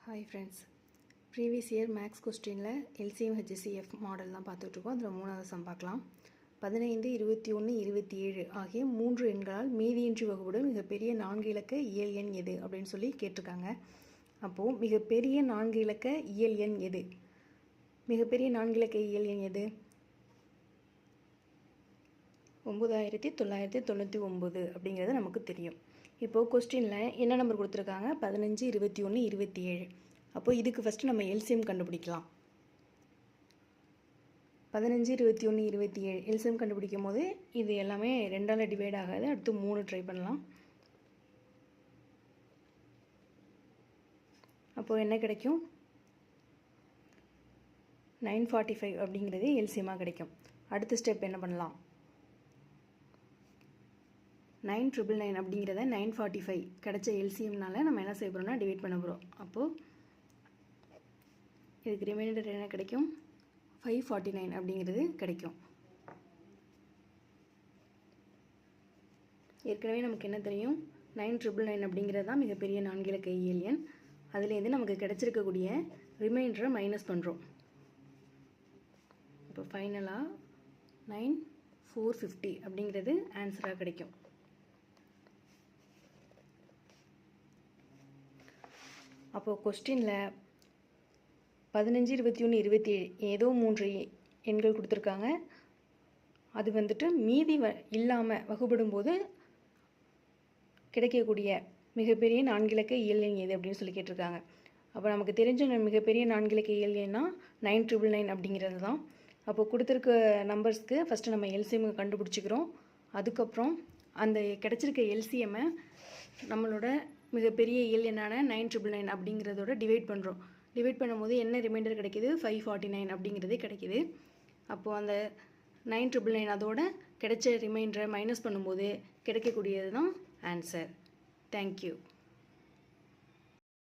Hi friends, previous year max question LCM HCF model தான் பார்த்துட்ருக்கோம். அதில் மூணாவது சம் பார்க்கலாம். 15, 21, 27 ஆகிய 3 எண்களால் மீதியின்றி வகுப்படும் மிகப்பெரிய 4 இலக்க இயல் எண் எது அப்படின்னு சொல்லி கேட்டிருக்காங்க. அப்போது மிகப்பெரிய 4 இலக்க இயல் எண் எது? மிகப்பெரிய 4 இலக்க இயல் எண் எது? 9999 அப்படிங்கிறது நமக்கு தெரியும். இப்போது கொஸ்டினில் என்ன நம்பர் கொடுத்துருக்காங்க? 15, 21, 27. அப்போது இதுக்கு ஃபஸ்ட்டு நம்ம எல்சிஎம் கண்டுபிடிக்கலாம். 15, 21, 27 எல்சிஎம் கண்டுபிடிக்கும் போது இது எல்லாமே 2ஆல் டிவைட் ஆகாது. அடுத்து 3 ட்ரை பண்ணலாம். அப்போது என்ன கிடைக்கும்? 945 அப்படிங்கிறது எல்சிஎம்மாக கிடைக்கும். அடுத்த ஸ்டெப் என்ன பண்ணலாம்? 9999 அப்படிங்கிறத 945 கிடைச்ச எல்சிஎம்னால நம்ம என்ன செய்ய போகிறோம்னா டிவைட் பண்ண போகிறோம். அப்போது இதுக்கு ரிமைண்டர் என்ன கிடைக்கும்? 549 அப்படிங்கிறது கிடைக்கும். ஏற்கனவே நமக்கு என்ன தெரியும்? 9999 அப்படிங்கிறது தான் மிகப்பெரிய 4 இலக்க இயல் எண். அதுலேருந்து நமக்கு கிடைச்சிருக்கக்கூடிய ரிமைண்டரை மைனஸ் பண்ணுறோம். இப்போ ஃபைனலாக 9450 அப்படிங்கிறது ஆன்சராக கிடைக்கும். அப்போது கொஸ்டினில் 15, 21, 27 ஏதோ 3 எண்கள் கொடுத்துருக்காங்க. அது வந்துட்டு மீதி இல்லாமல் வகுப்படும் போது கிடைக்கக்கூடிய மிகப்பெரிய 4 இலக்க இயல் எண் எது அப்படின்னு சொல்லி கேட்டிருக்காங்க. அப்போ நமக்கு தெரிஞ்ச மிகப்பெரிய 4 இலக்க இயல் எண்ணா 9999 அப்படிங்கிறது தான். அப்போது கொடுத்துருக்க நம்பர்ஸ்க்கு ஃபஸ்ட்டு நம்ம எல்சிஎம்மை கண்டுபிடிச்சிக்கிறோம். அதுக்கப்புறம் அந்த கிடச்சிருக்க எல்சிஎம்மை நம்மளோட மிகப்பெரிய இயல் எண்ணான 9999 அப்படிங்கிறதோட டிவைட் பண்ணுறோம். டிவைட் பண்ணும்போது என்ன ரிமைண்டர் கிடைக்கிது? 549 அப்படிங்கிறது கிடைக்கிது. அப்போது அந்த 9999 அதோட கிடைச்ச ரிமைண்டரை மைனஸ் பண்ணும்போது கிடைக்கக்கூடியது தான் ஆன்சர். தேங்க்யூ.